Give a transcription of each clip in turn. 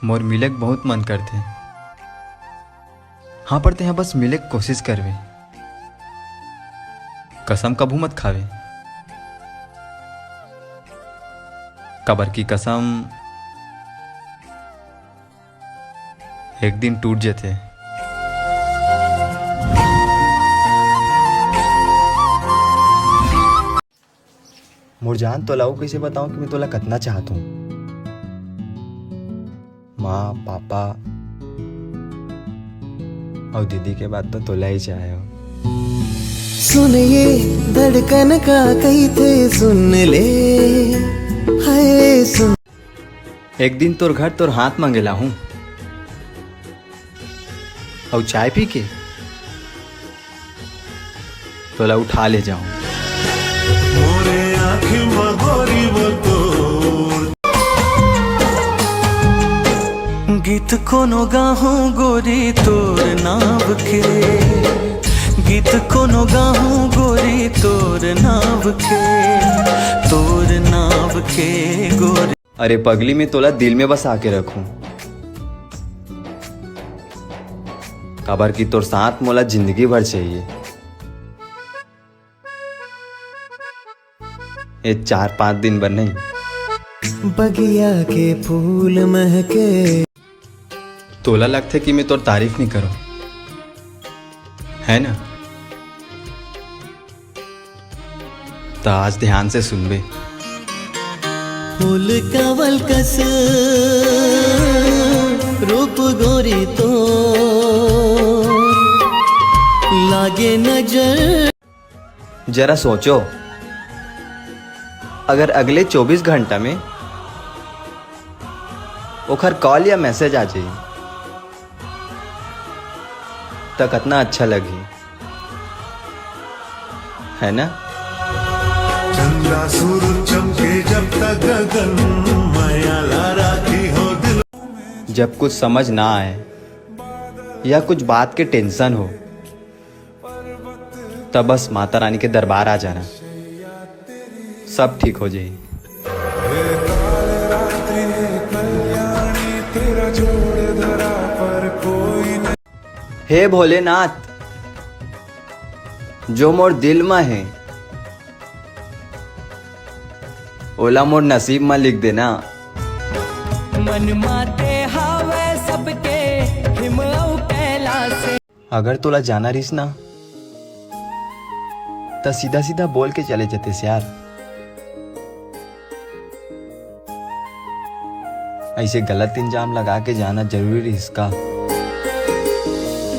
मोर मिले बहुत मन करते। हाँ पढ़ते हैं बस मिले कोशिश करवे। कसम कभू मत खावे। कबर की कसम एक दिन टूट जाते। मोर जान तो लाऊ कैसे बताऊं कि मैं तोला कितना चाहता हूँ। माँ पापा और दीदी के बाद तो तोला ही चाहे हो। सुन ये धड़कन का कही थे सुन ले हाय सुन। एक दिन तोर घर तोर हाथ मांगेला हूँ और चाय पी के तोला उठा ले जाऊं। गीत कोनो गाहूं गोरी तोर नाव के। गीत कोनो गाहूं गोरी तोर नाव के। तोर नाव के गोरी। अरे पगली में तोला दिल में बसा के रखूं। कबर की तोर साथ मोला जिंदगी भर चाहिए। ये 4-5 दिन भर नहीं। बगिया के फूल महके। तोला लगते कि मैं तोर तारीफ नहीं करूं, है ना? तो आज ध्यान से सुन बे। फूल कवल कस रूप गोरी तो लागे नजर। जरा सोचो, अगर अगले 24 घंटा में ओखर कॉल या मैसेज आ जाए तो कितना अच्छा लगी, है ना? चंद्रा सूरज चमके जब तक गगन माया ला राखी हो दिल। जब कुछ समझ ना आए या कुछ बात के टेंशन हो तब बस माता रानी के दरबार आ जाना, सब ठीक हो जाए। हे भोलेनाथ, जो मोर दिल में है ओला मोर नसीब में लिख देना। मन माते हावे सबके हिमऊ कैलाश। अगर तोला जाना रहीस ना तो सीधा सीधा बोल के चले जाते यार। ऐसे गलत इंजाम लगा के जाना जरूरी इसका।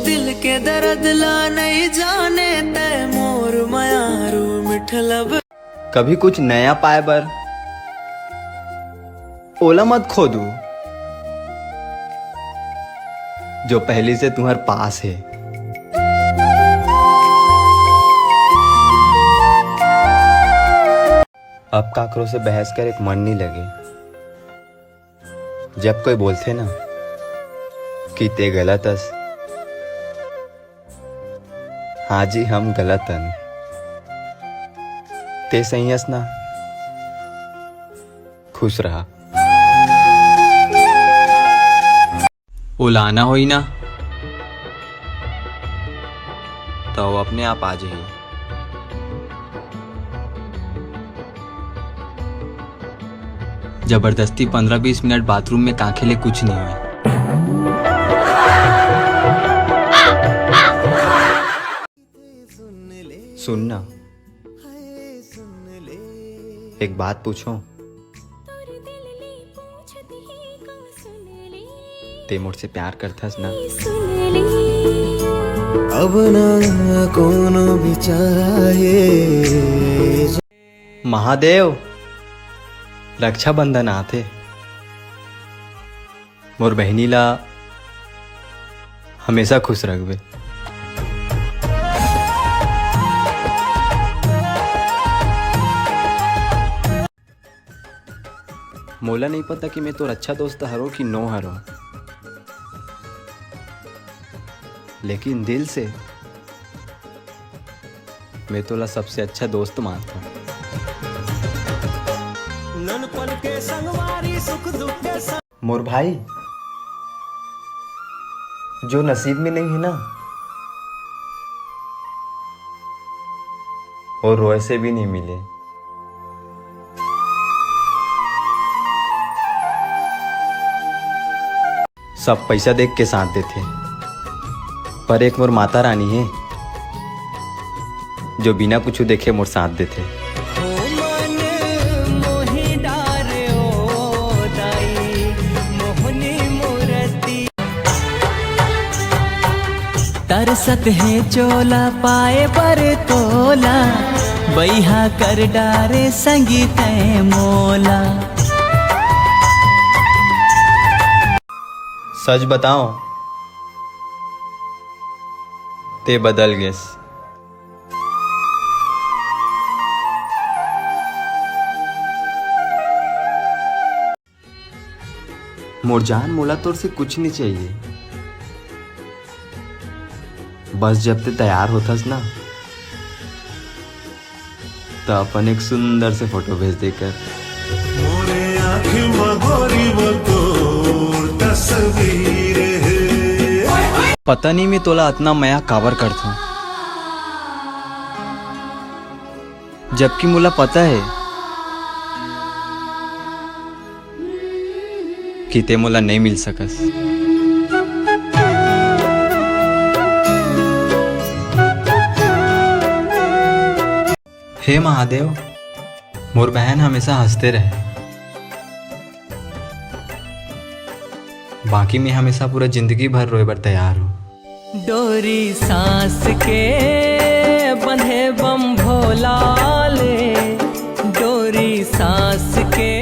दिल के दर्द ला नहीं जाने ते मोर मायारू मिठलब। कभी कुछ नया पाए बर ओला मत खोदू जो पहले से तुम्हारे पास है। अब काकरों से बहस कर एक मन नहीं लगे। जब कोई बोलते ना कि ते गलत हस, हाँ जी हम गलत हन, ते सही हस ना, खुश रहा। उलाना होई ना तो अपने आप आ जाइए। जबरदस्ती 15-20 मिनट बाथरूम में कांखे ले कुछ नहीं हुआ। सुनना, एक बात पूछूं? ते मुझसे प्यार करथस ना? अब ना कोनो भी चाहे। महादेव रक्षाबंधन आते, मोर बहनी ला हमेशा खुश रखबे। मोला नहीं पता कि मैं तोर अच्छा दोस्त हरो कि नो हरो, लेकिन दिल से मैं तोला सबसे अच्छा दोस्त मानता हूँ। मोर भाई जो नसीब में नहीं है ना, और रोए से भी नहीं मिले। सब पैसा देख के साथ देते, पर एक मोर माता रानी है जो बिना कुछ देखे मोर साथ देते। तरसत है चोला पाए पर तोला, बैहा कर डारे संगीत मोला। सच बताओ, ते बदल गेस। मोर जान, मोला तोर से कुछ नहीं चाहिए, बस जब ते तैयार होथस ना तो अपन एक सुंदर से फोटो भेज देकर। मोरे आँखी मगोरी वो तोर तस्वीर है। पता नहीं मैं तोला इतना मया काबर करता हूँ, जबकि मुला पता है कि ते मोला नहीं मिल सकस। हे महादेव, मोर बहन हमेशा हंसते रहे, बाकी मैं हमेशा पूरा जिंदगी भर रोए बर तैयार हूँ। डोरी सांस के बंधे बम भोला ले, डोरी सांस के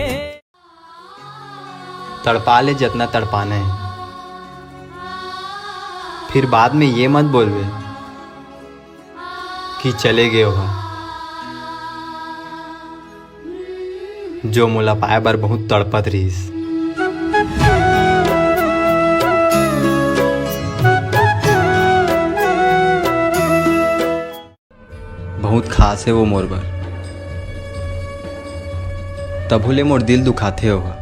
तड़पा ले जितना तड़पाना है, फिर बाद में ये मत बोलवे कि चले गए हो। जो मोला पाए बर बहुत तड़पत रहीस। बहुत खास है वो मोर बर, तभुले मोर दिल दुखाते होगा।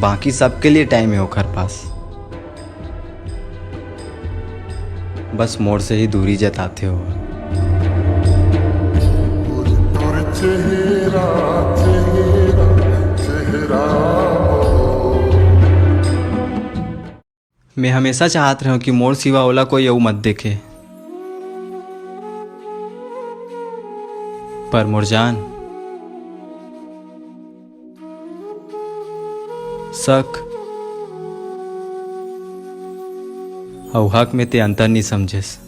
बाकी सबके लिए टाइम है ओखर पास, बस मोर से ही दूरी जताते हो। चेहरा चेहरा चेहरा मैं हमेशा चाहत रहा हूँ कि मोर सिवा ओला कोई यू मत देखे, पर मोर जान, शक और हक में ते अंतर नहीं समझेस।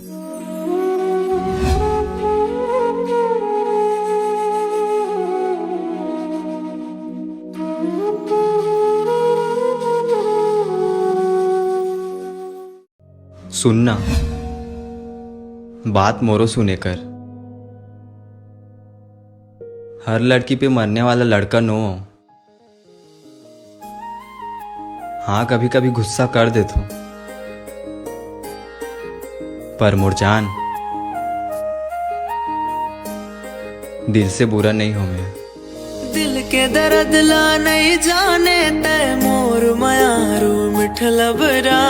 सुनना, बात मोरो सुने कर। हर लड़की पे मरने वाला लड़का नो हो। हाँ, कभी कभी गुस्सा कर देता हूं, पर मोर जान, दिल से बुरा नहीं हो मैं। दिल के दर्द ला नहीं जाने ते मोर मयारू मिठ लबरा।